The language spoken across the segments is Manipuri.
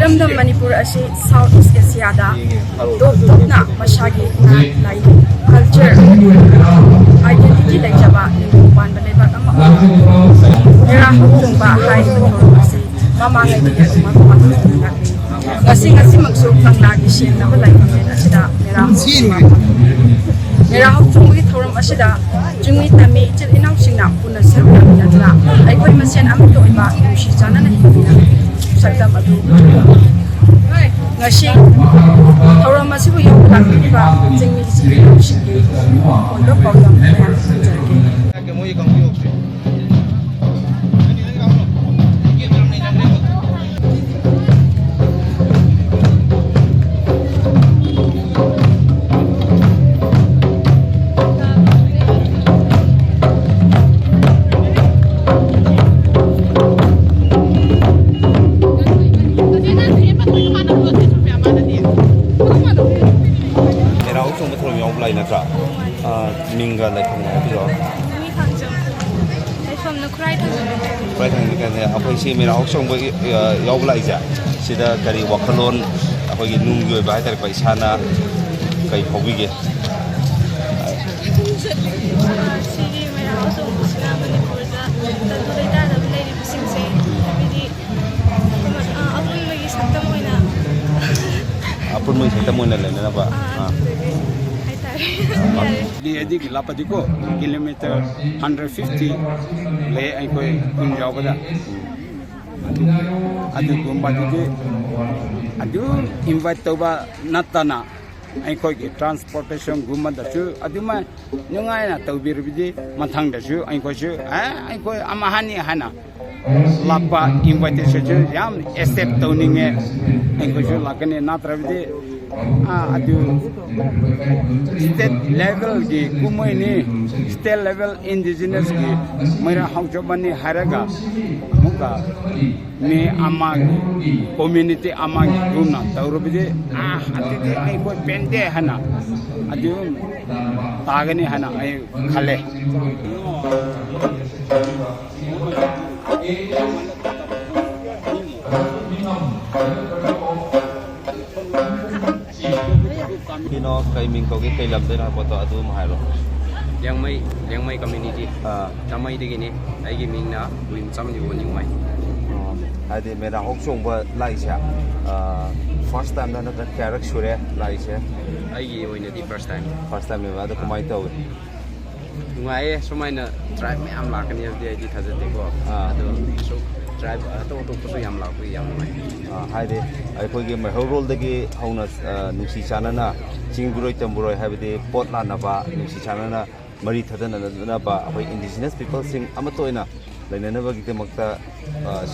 ꯏꯔꯝꯗꯝ ꯃꯅꯤꯄꯨꯔ ꯑꯁꯤ ꯁꯥꯎꯠ ꯏꯁ ꯑꯦꯁꯤꯌꯥꯗ ꯇꯣꯞ ꯇꯣꯞꯅ ꯃꯁꯥꯒꯤ ꯅꯥꯠ ꯂꯥꯏ ꯀꯜꯆꯔ ꯑꯥꯏꯗꯦꯟꯇꯤꯇꯤ ꯂꯩꯖꯕ ꯅꯤꯡꯊꯧ ꯄꯥꯟꯕ ꯂꯩꯕꯥꯛ ꯑꯃ ꯑꯣꯏꯔꯤ ꯃꯦꯔꯥ ꯍꯧꯆꯣꯡꯕ ꯍꯥꯏꯔꯤꯕ ꯊꯧꯔꯝ ꯑꯁꯤ ꯃꯃꯥꯡꯉꯩꯗꯒꯤ ꯑꯗꯨꯝ ꯄꯥꯡꯊꯣꯛꯇꯨꯅ ꯂꯥꯛꯂꯤ ꯉꯁꯤꯃꯛꯁꯨ ꯀꯪꯂꯥꯒꯤ ꯁꯦꯡꯂꯕ ꯂꯥꯏꯐꯝꯂꯦꯟ ꯑꯁꯤꯗ ꯃꯦꯔꯥ ꯍꯧꯆꯣꯡꯕ ꯃꯦꯔꯥ ꯍꯧꯆꯣꯡꯕꯒꯤ ꯊꯧꯔꯝ ꯑꯁꯤꯗ ꯆꯤꯡꯃꯤ ꯇꯝꯃꯤ ꯏꯆꯤꯜ ꯏꯅꯥꯎꯁꯤꯡꯅ ꯄꯨꯟꯅ ꯁꯔꯨꯛ ꯌꯥꯃꯤꯟꯅꯗꯨꯅ ꯑꯩꯈꯣꯏ ꯃꯁꯦꯟ ꯑꯃꯠꯇ ꯑꯣꯏꯕ ꯅꯨꯡꯁꯤ ꯆꯥꯟꯅꯅ ꯍꯤꯡꯃꯤꯟꯅꯕꯒꯤ ꯁꯛꯇꯝ ꯑꯗꯨ ngasi thauram asibu yong lakriba jingmi ichil inoshingi oiba pauyam mayam thanjarge Mingga like biro. Mi thangjam. Ai from the cry thangjam. Cry thangjam kane apai si mera hoksong bo yaw lai ja. Sida kari wakhalon apai gi nung gi ba tar paisa na kai phobi ge. Siri mera also musna manipur da dai da lai ri sing se bidi apun mai saktam hoina. Apun mai saktam hoina le na ba. Di adik lapadiko kilometer 150 le ai koi kun jaw bada adu gumba di adu invite toba natana ai koi ki transportation gumba da chu adu ma nyungai na tobir bidi mathang da chu ai koi amahani hana lapa invitation chu yam accept towning ai koi chu lakane natra bidi adu state level ki kumai ni state level indigenous ki mera haujobani haraga muka ni amagi community amagi gumna taurubide adu ai ko pende hana adu tagani hana ai khale Kino kai ming ko ge kai lam de na poto adu ma hairo. Liangmai community. Tamai de gini ai gi ming na wim cham ni won yingmai. Ade mera hoksong ba lai sha. First time na ka karak shure lai sha. Ai gi oina di first time. First time me ba da kumai taw. Ngai sumaina tribe me am la kan ya di thajate ko. Adu so tribe to so yam la ku yam mai. Haide ai ko ge mai role de ge hauna nusi chana na chingburoi tamburoi habide potla na ba nusi chana na mari thadana na ba ai indigenous people sing amatoina lainana ba gi te makta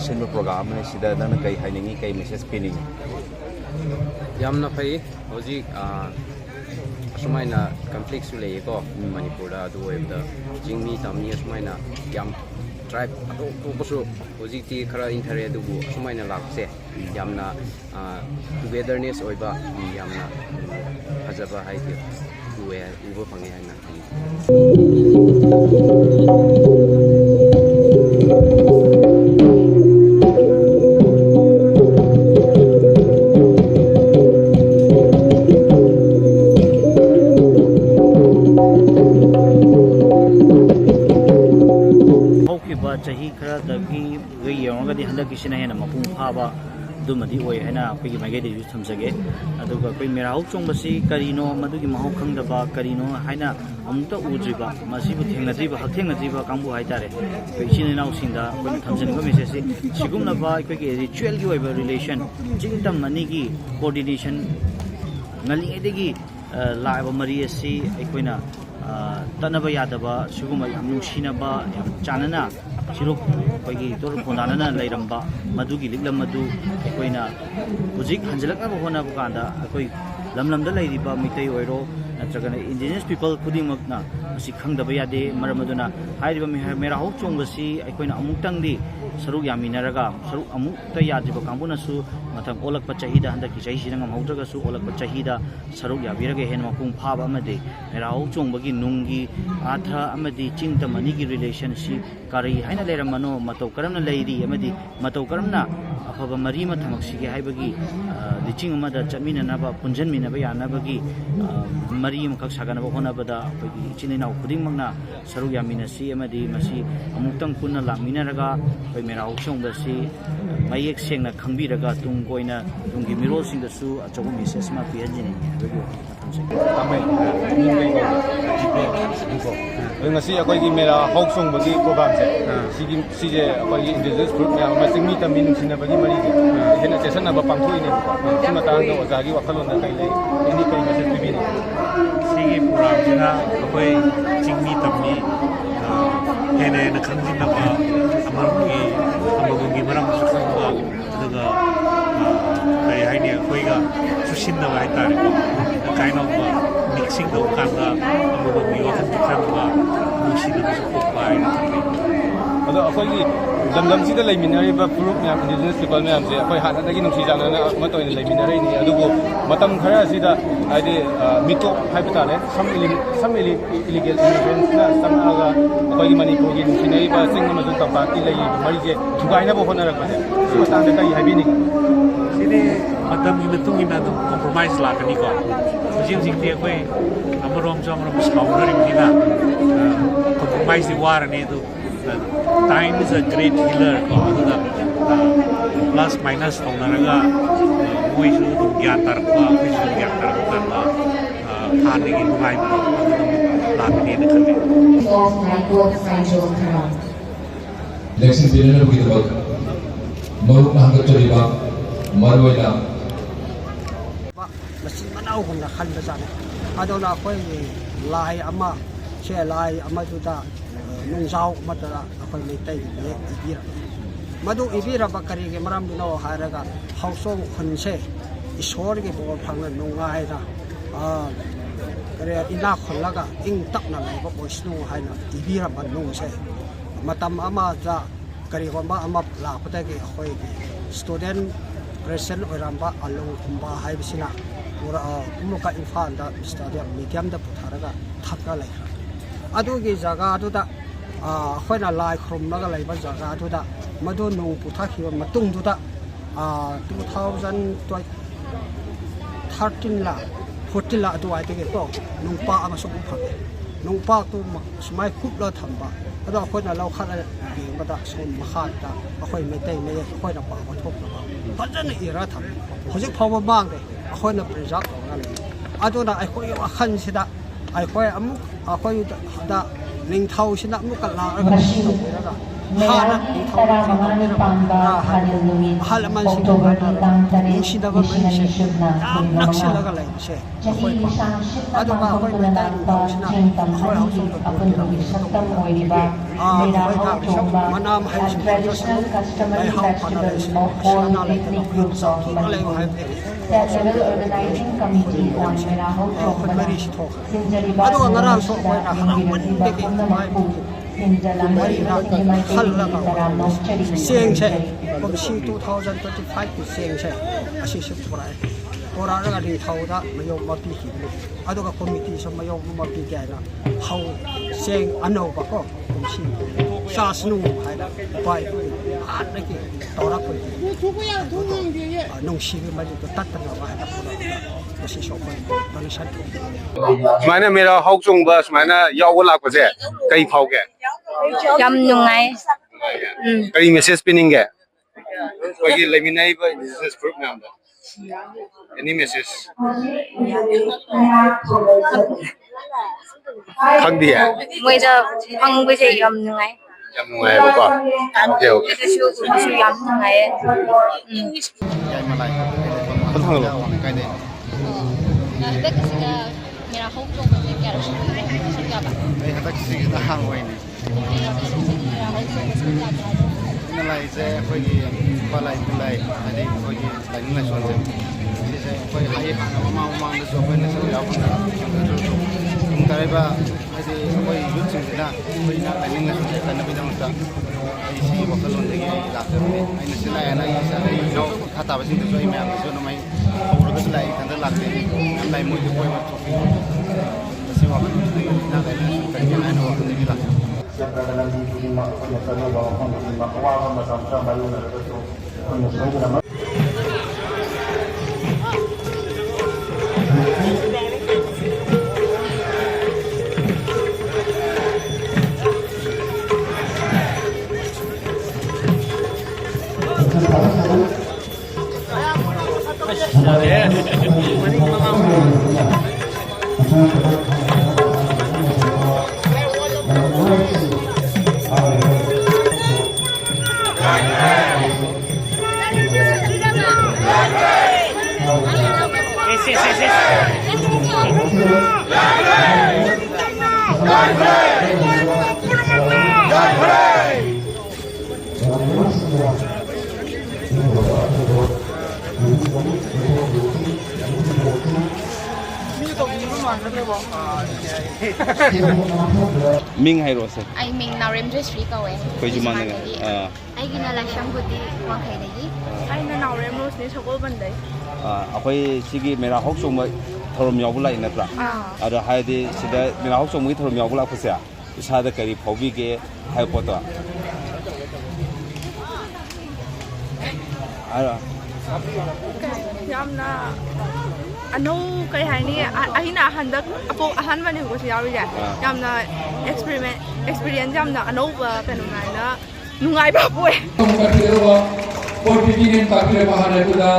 shinba program ne sida na kai hainingi kai message pinning yam na phai hoji sumaina conflict su le ko manipur da du web da jingmi tamni sumaina yam tribe to bosu hoji ti khara inthare du bu sumaina lakse yamna togetherness oiba yamna hajaba haide uwe ubo phange haina chahi khara dagi gai yonga di handa kisina hena mapung phaba dumadi oi hena apigi magai de use thamjage aduga koi mera hau chong basi karino madugi mahau khangdaba karino haina amta ujiba masibu thengnajiba hakthengnajiba kangbu haitare koi chine nau singda koi thamjani ba message sigumna ba koi ki ritual gi oiba relation jingtam mani gi coordination ngali edegi laiba mari asi aikoina tanaba yadaba siguma yam nungsinaba yam chanana siruk koigi tor phonana lairamba madugi liklam madu aikoina hujik hanjalakna hona bukanda akoi lamlamda lairiba mitai oiro natragana indigenous people khudimakna asi khangdaba yade maramaduna hairiba mera hok chongbasi aikoina amuktangdi saruk yaminaraga saruk amukta yadriba kambunassu mathang olakpa chahida handaki chahida ngamhaudragasu olakpa chahida saruk yabiraga hen mapung phaba amade merau chongbagi nungi atha amadi chingtamani gi relationship kari haina leramano matau karamna leiri amadi matau karamna afaba mari ma thamaksige haibagi liching amada chamina naba punjanmi naba yanabagi mari makak saganaba honabada apagi chinina khudingmangna saruk yaminasi amadi masi amuktang punna lakminaraga pai merau chongbasi mayek sengna khangbiraga tung koina tunggi mirol singdasu achobu message ma pianjini habagi ngasi akwai mera hok song bagi program se sije akwai indigenous group ya ma singmi tammi nungsina bagi mari ge hena session na ba pangthoi ne ko ma tang do ozagi wakhalon na kai lai ini kai message bi ne sigi program jina akwai singmi tammi hena na khangjin na ba amarugi maram sukha daga kai haini akwai ga sushin na hai tare ko kind of mixing do kanga amarugi wakhan dikhamga mushina ko pai na ado akwai lamlam sida laiminariba group ya indigenous people me amse akwai hanadagi nungsi janana ma toina laiminari ni adugo matam khara sida aide mito haibitale some illegal immigrants na samaga akwai manipur gi nungsinai ba sing ma jun tapaki lai mari je thugaina bo honara ba so tang da kai habini sini matam gi betung ina do compromise la kani ko jing ti akwai amarom saunari mina compromise di war ni do time is a great healer ko plus minus tong naraga moi su tu gyan tar ko moi su gyan tar ko na than ni ngai ma la ni ne khale election period of the work maruk hanga choriba marwena masin manau hona khalba jane adona khoi lai ama che lai ama juda nungzau matara akhoi meitai le ibira madu ibira bakari ge maram dino haraga hausong khunse ishor ge bo phanga nungai da kare ina khollaga ing takna laiba boisnu haina ibira banung se matam ama ja kari gomba ama la pata ge akhoi student present oramba along kumba haibsina pura umuka infan da stadium medium da putharaga thakka lai adugi jaga aduda khoina lai khrum naga laiba jaga aduda madu nung puthakhiba matung duda 2013 la 14 la adu aite ge to nung pa ama sok phak nung pa tu smai khup la thamba ado khoina lau khat ge bada som makhat ta akhoi metai me khoina pa ba thok na ba bajana ira tham hojik phawa mang de khoina project na le aduna ai khoi akhan sida ai khoi amuk akhoi da ning thau sina amuk la ra ga hana ning thau hal man si to ning sida ba man se nakshi laga lai se khoi adu ba khoi me ta thau sina khoi hau sum to manam hai si ai hau pana le si na le to so le hai Federal Organizing Committee on Merahau Chokbana, adu ngarang so khoi na hang man de ke mai Siang saya, komisi 2025 ku siang saya, asyik seberai. Orang orang di tahu dah, mayong mapi hidup. Ada ke komiti sama mayong mapi kaya, tahu siang anu bako komisi. Sasnu ada, baik. Ada ke, orang pun. Nungsi maju tu tak terlalu ada. Masih sopan, bangsa. Mana mera hok song ba, mana yaw lak ba se, kai phau ke. Yam nungai. Kai message pinning ke. Bagi leminai ba business group nam da. Any message? Khang dia. Moi da phang với chị yam nungai. Yam nungai ba ba. Okay okay. Su yam nungai. Không thằng lo. Đây là mera hok trong cái cái đó sự gặp. Đây là taxi đã hàng rồi này. Nên là sẽ phải đi qua lại đây phải đi đánh lại xuống rồi. Sẽ phải hay hàng mà mang được số phải là sẽ gặp. Chúng ta đây ba ꯍꯥꯏꯗꯤ ꯑꯩꯈꯣꯏ ꯌꯨꯠꯁꯤꯡꯁꯤꯅ ꯑꯩꯈꯣꯏꯅ ꯂꯥꯏꯅꯤꯡ ꯂꯥꯏꯁꯣꯟꯁꯦ ꯆꯠꯅꯕꯒꯤꯗꯃꯛꯇ ꯑꯩ ꯁꯤꯒꯤ ꯋꯥꯈꯜꯂꯣꯟꯗꯒꯤ ꯑꯩ ꯂꯥꯛꯆꯕꯅꯤ ꯑꯩꯅ ꯁꯤ ꯂꯥꯛꯑꯦꯅ ꯑꯩ ꯏꯁꯥꯗ ꯏꯅꯥꯎ ꯃꯈꯥ ꯇꯥꯕꯁꯤꯡꯗꯁꯨ ꯑꯩ ꯃꯌꯥꯝꯗꯁꯨ ꯑꯗꯨꯃꯥꯏꯅ ꯍꯧꯔꯒꯁꯨ ꯂꯥꯛꯑꯦ ꯏꯊꯟꯇ ꯂꯥꯛꯇꯦ ꯌꯥꯝ ꯂꯥꯛꯑꯦ ꯃꯣꯏꯗ ꯀꯣꯏꯕ ꯊꯣꯛꯄꯤ ꯃꯁꯤ ꯋꯥꯈꯜꯂꯣꯟꯗꯒꯤ ꯏꯅꯥ ꯂꯥꯏꯅꯤꯡ ꯂꯥꯏꯁꯣꯟ ꯀꯔꯤꯒꯤꯅ ꯍꯥꯏꯅ ꯋꯥꯈꯜꯗꯒꯤ ꯂꯥꯛꯆꯕꯅꯤ ꯆꯠꯄꯗ ꯂꯝꯕꯤ ꯈꯨꯗꯤꯡꯃꯛ ꯑꯩꯈꯣꯏꯅ ꯆꯠꯅꯕ ꯃꯐꯝ ꯈꯨꯗꯤꯡꯃꯛ ꯑꯋꯥꯕ ꯃꯇꯝ ꯈꯔ ꯃꯥꯌꯣꯛꯅꯔꯒꯁꯨ ꯑꯩꯈꯣꯏꯅ ꯁꯣꯏꯗꯅ Ming hay rồi ai mình Narendra Sri kawe koi juman nga ai gina Lasham Budi Wangkai lagi ai na Narendra Rose Sogol Bandai akhoi sigi mera hok sung thorom yaw bulai natra ada haide sida mera hok sung thorom yaw bulai phusya isada kari phobi ge hay poto ara yamna ano kay hani ahina handak apo ahan mani ko si yawi ja yamna experience yamna ano ba kanungai na nungai ba boy poi pipinin kapile bahana kuda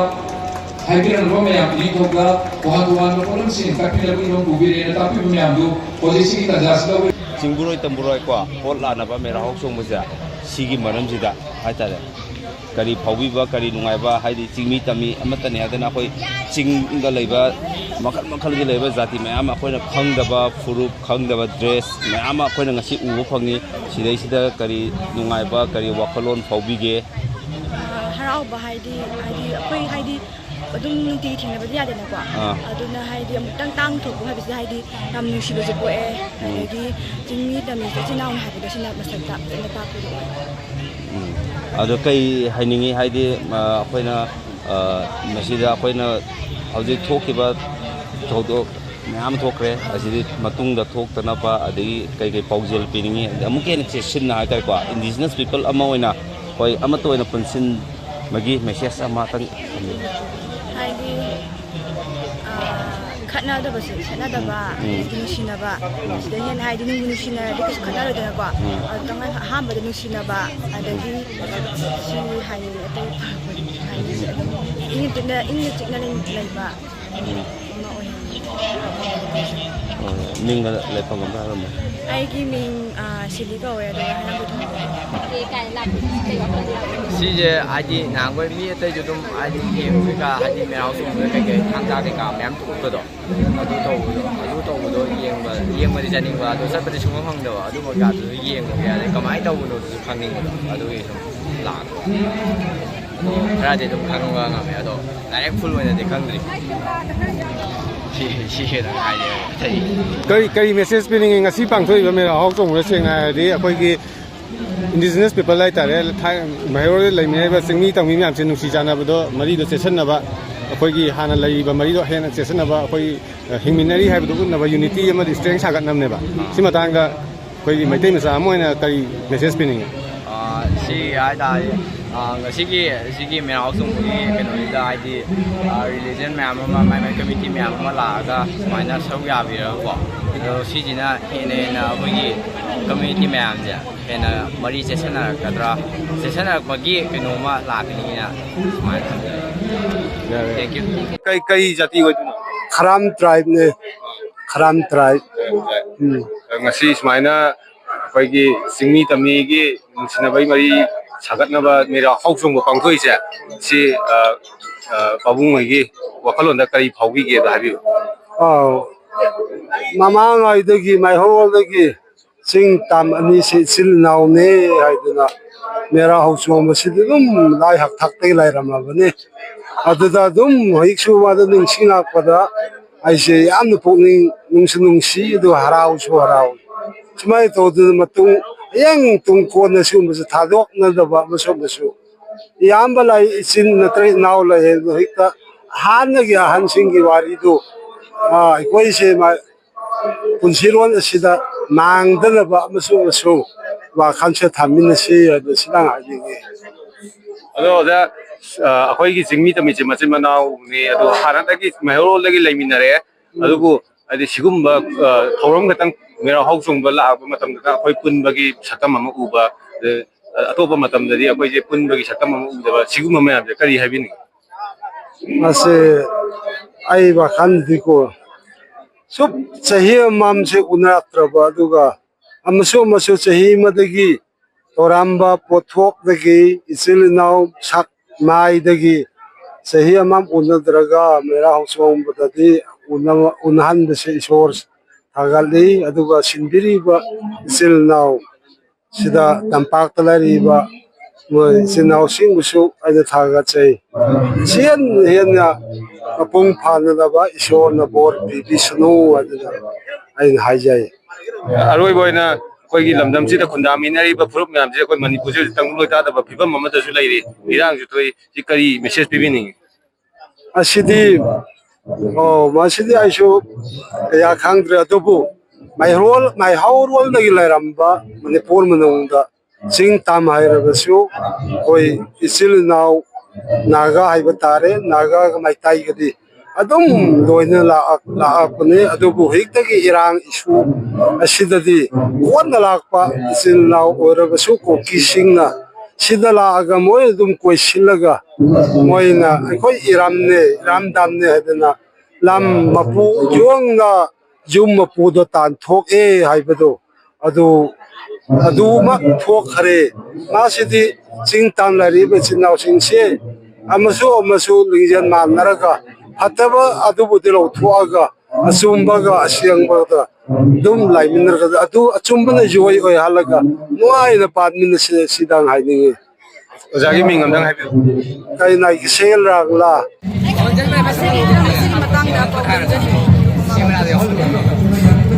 haikiran ro me apni thoga bohaduan no kolam sin kapile bi no bubire na tapi me amdu posisi kita jaslo chingburoi tamburoi ko pot la na ba mera hok sung muja sigi maram jida haitare kari phobi ba kari nungai ba haidi chingmi tami amata ne adana koi chingda leiba makhal makhal gi leiba jati mayam akoina khangdaba furup khangdaba dress mayam akoina ngasi ubu phangni sidai sida kari nungai ba kari wakhalon phobi ge harau ba haidi akoi haidi adum nunti thina ba yade na kwa aduna haidi amutang tang thoku habisi haidi nam nushi ba jopo e haidi chingmi tami chinaw na habi sina masakta na ta ku ado kai hainingi haidi akoina masida akoina hauji thokiba thodo mayam thokre asidi matungda thoktana pa adigi kai kai paujel piningi amuke ne chesin na kai kwa indigenous people ama oina koi ama to oina punsin magi message ama tang haidi khana da ba sana da ba nushina ba sida hen haidi nushina dikas khana da ba tang ha ba nushina ba adagi si haidi atai ini tikna lai ba Ming lại phòng công tác rồi mà. Ai khi mình xử lý cầu rồi hai năm cuối Sì je aji nangoi mi te judum aji yeng ka aji merau sung ke tham gia cái cả mem tu ko do adu to yeng ma di janing ba do sa pa di sung hang do adu mo ka du yeng ya ka mai to no du khang ning do adu yi la ra de dum khang wa nga me ado direct full wa de khang dri kari message pining ngasi pangthoi ba mera hok song reseng na de akoi gi indigenous people lai tare thai mahor lai me ba singmi tangmi myam chen nusi jana ba do mari do session na ba akoi gi hana lai ba mari do hena session na ba akoi hingminari hai ba do na ba unity ama strength sagat nam ne ba sima tang da akoi gi maitai masa amoina kari message pining si ai da sigi mera hok song gi keno da ai di religion myam ma mai committee myam ma la ga maina sau ya bi ro ko do si jina ene na akoi gi community myam ja ena mari session na kadra session na magi keno ma la kini na maina thank you kai jati go Kharam tribe ne Kharam tribe ngasi smaina akoi gi singmi tami gi sina bai mari sagat na ba mera hok song ba pangthoi se si pabung ngai gi wakhalon da kari phaugi ge da habi mama ngai da gi mai ho da gi sing tam ani sil naw ne haiduna mera hok song ba si dum lai hak thak te lai ram la ne aduda dum hik su ma da ning singa pa da ai se yam nu pok ning nung si du harau su harau ꯁꯨꯃꯥꯏꯅ ꯇꯧꯗꯅ ꯃꯇꯨꯡ ꯍꯌꯦꯡ ꯇꯨꯡ ꯀꯣꯟꯅ ꯁꯤꯒꯨꯝꯕꯁꯦ ꯊꯥꯗꯣꯛꯅꯗꯕ ꯑꯃꯁꯨ ꯏꯌꯥꯝꯕ ꯂꯩ ꯏꯆꯤꯟ ꯅꯠꯇ꯭ꯔꯒ ꯏꯅꯥꯎ ꯂꯩ ꯍꯥꯏꯕꯗꯣ ꯍꯦꯛꯇ ꯍꯥꯟꯅꯒꯤ ꯑꯍꯟꯁꯤꯡꯒꯤ ꯋꯥꯔꯤꯗꯨ ꯑꯩꯈꯣꯏꯁꯦ ꯄꯨꯟꯁꯤꯔꯣꯟ ꯑꯁꯤꯗ ꯃꯥꯡꯗꯅꯕ ꯑꯃꯁꯨꯡ ꯋꯥꯈꯜꯁꯦ ꯊꯝꯃꯤꯟꯅꯁꯤ ꯍꯥꯏꯕꯁꯤꯗ ꯍꯥꯏꯅꯤꯡꯉꯤ ꯑꯗꯣ ꯑꯣꯖꯥ ꯑꯩꯈꯣꯏꯒꯤ ꯆꯤꯡꯃꯤ ꯇꯝꯃꯤꯁꯦ ꯃꯆꯤꯟ ꯃꯅꯥꯎꯅꯤ ꯑꯗꯣ ꯍꯥꯟꯅꯗꯒꯤ ꯃꯩꯍꯧꯔꯣꯜꯗꯒꯤ ꯂꯩꯃꯤꯟꯅꯔꯦ ꯑꯗꯨꯕꯨ ꯍꯥꯏꯗꯤ ꯁꯤꯒꯨꯝꯕ ꯊꯧꯔꯝ ꯈꯛꯇꯪ ꯃꯦꯔꯥ ꯍꯧ ꯆꯣꯡꯕ ꯂꯥꯛꯄ ꯃꯇꯝꯗ ꯑꯩꯈꯣꯏ ꯄꯨꯟꯕꯒꯤ ꯁꯛꯇꯝ ꯑꯃ ꯎꯕ ꯑꯇꯣꯞꯄ ꯃꯇꯝꯗꯗꯤ ꯑꯩꯈꯣꯏꯁꯦ ꯄꯨꯟꯕꯒꯤ ꯁꯛꯇꯝ ꯑꯃ ꯎꯗꯕ ꯁꯤꯒꯨꯝꯕ ꯃꯌꯥꯝꯁꯦ ꯀꯔꯤ ꯍꯥꯏꯕꯤꯅꯤꯡꯉꯤ ꯃꯁꯤ ꯑꯩ ꯋꯥꯈꯜꯗꯤꯀꯣ ꯁꯨꯝ ꯆꯍꯤ ꯑꯃꯃꯝꯁꯦ उनरꯛꯇ꯭ꯔꯕ ꯑꯗꯨꯒ ꯑꯃꯁꯨꯡ ꯆꯍꯤ ꯑꯃꯗꯒꯤ ꯇꯧꯔꯝꯕ ꯄꯣꯠꯊꯣꯛꯇꯒꯤ ꯏꯆꯤꯜ ꯏꯅꯥꯎ ꯁꯛ ꯃꯥꯏꯗꯒꯤ ꯆꯍꯤ ꯑꯃ उनद्रगा मेरा हौसोंबददि उनहꯟꯕꯁꯦ ꯏꯁꯣꯔ ꯊꯥꯒꯠꯂꯤ ꯑꯗꯨꯒ ꯁꯤꯟꯕꯤꯔꯤꯕ इचिल इनाउ सिदा तंपाक्ता लैरिबा मोय इचिल इनाउसिंबुसु अꯩꯅ ꯊꯥꯒꯠꯆꯩ ꯍꯦꯟꯅ ꯃꯄꯨꯡ ꯐꯥꯅꯅꯕ ꯏꯁꯣꯔꯅ ꯕꯣꯔ ꯄꯤꯕꯤꯁꯅꯨ ꯑꯗꯨꯅ ꯑꯩꯅ ꯍꯥꯏꯖꯩ ꯑꯔꯣꯏꯕ ꯑꯣꯏꯅ ꯑꯩꯈꯣꯏꯒꯤ ꯂꯝꯗꯝꯁꯤꯗ ꯈꯨꯟꯗꯥꯃꯤꯟꯅꯔꯤꯕ ꯐꯨꯔꯨꯞ ꯃꯌꯥꯝꯁꯦ ꯑꯩꯈꯣꯏ ꯃꯅꯤꯄꯨꯔꯁꯦ ꯍꯧꯖꯤꯛ ꯇꯪꯗꯨ ꯂꯣꯏꯇꯥꯗꯕ ꯐꯤꯕꯝ ꯑꯃꯗꯁꯨ ꯂꯩꯔꯤ ꯏꯔꯥꯡꯁꯨ ꯊꯣꯛꯏ ꯁꯤ ꯀꯔꯤ ꯃꯦꯁꯦꯖ ꯄꯤꯕꯤꯅꯤꯡꯉꯤ ꯑꯁꯤꯗꯤ ꯃꯁꯤꯗꯤ ꯑꯩꯁꯨ ꯀꯌꯥ ꯈꯪꯗ꯭ꯔꯦ ꯑꯗꯨꯕꯨ ꯃꯩꯍꯧꯔꯣꯜꯗꯒꯤ ꯂꯩꯔꯝꯕ ꯃꯅꯤꯄꯨꯔ ꯃꯅꯨꯡꯗ ꯆꯤꯡ ꯇꯝ ꯍꯥꯏꯔꯕꯁꯨ ꯑꯩꯈꯣꯏ ꯏꯆꯤꯜ ꯏꯅꯥꯎ ꯅꯥꯒꯥ ꯍꯥꯏꯕ ꯇꯥꯔꯦ ꯅꯥꯒꯥꯒ ꯃꯩꯇꯩꯒꯗꯤ ꯑꯗꯨꯝ ꯂꯣꯏꯅ ꯂꯥꯛꯄꯅꯤ ꯑꯗꯨꯕꯨ ꯍꯦꯛꯇꯒꯤ ꯏꯔꯥꯡ ꯏꯁꯨ ꯑꯁꯤꯗꯗꯤ ꯀꯣꯟꯅ ꯂꯥꯛꯄ ꯏꯆꯤꯜ ꯏꯅꯥꯎ ꯑꯣꯏꯔꯕꯁꯨ ꯀꯨꯀꯤꯁꯤꯡꯅ ꯁꯤꯗ ꯂꯥꯛꯑꯒ ꯃꯣꯏ ꯑꯗꯨꯝ ꯀꯣꯏꯁꯤꯜꯂꯒ ꯃꯣꯏꯅ ꯑꯩꯈꯣꯏ ꯏꯔꯝꯗꯝꯅꯦ ꯍꯥꯏꯗꯅ ꯂꯝ ꯃꯄꯨ ꯌꯣꯡꯅ ꯌꯨꯝ ꯃꯄꯨꯗꯣ ꯇꯥꯟꯊꯣꯛꯑꯦ ꯍꯥꯏꯕꯗꯣ ꯑꯗꯨꯃꯛ ꯊꯣꯛꯈ꯭ꯔꯦ ꯃꯥꯁꯤꯗꯤ ꯆꯤꯡ ꯇꯝ ꯂꯩꯔꯤꯕ ꯏꯆꯤꯜ ꯏꯅꯥꯎꯁꯤꯡꯁꯦ ꯑꯃꯁꯨ ꯂꯤꯡꯖꯦꯜ ꯃꯥꯟꯅꯔꯒ ꯐꯠꯇꯕ ꯑꯗꯨꯕꯨꯗꯤ ꯂꯧꯊꯣꯛꯑꯒ ꯑꯆꯨꯝꯕꯒ ꯑꯁꯦꯡꯕꯒ ꯑꯗꯨꯝ ꯂꯩꯃꯤꯟꯅꯔꯒ ꯑꯗꯨ ꯑꯆꯨꯝꯕꯅ ꯖꯣꯏ ꯑꯣꯏꯍꯜꯂꯒ ꯅꯨꯡꯉꯥꯏꯅ ꯄꯥꯟꯃꯤꯟꯅꯁꯤ ꯁꯤꯗꯪ ꯍꯥꯏꯅꯤꯡꯉꯤ ꯑꯣꯖꯥꯒꯤ ꯃꯤꯡ ꯑꯝꯇꯪ ꯍꯥꯏꯕꯤꯌꯨ ꯀꯩꯅꯥꯏꯒꯤ ꯁꯦꯜ ꯔꯥꯡꯂꯥ ꯃꯁꯤꯒꯤ ꯃꯇꯥꯡꯗ ꯄꯥꯎꯗꯝꯖꯔꯤ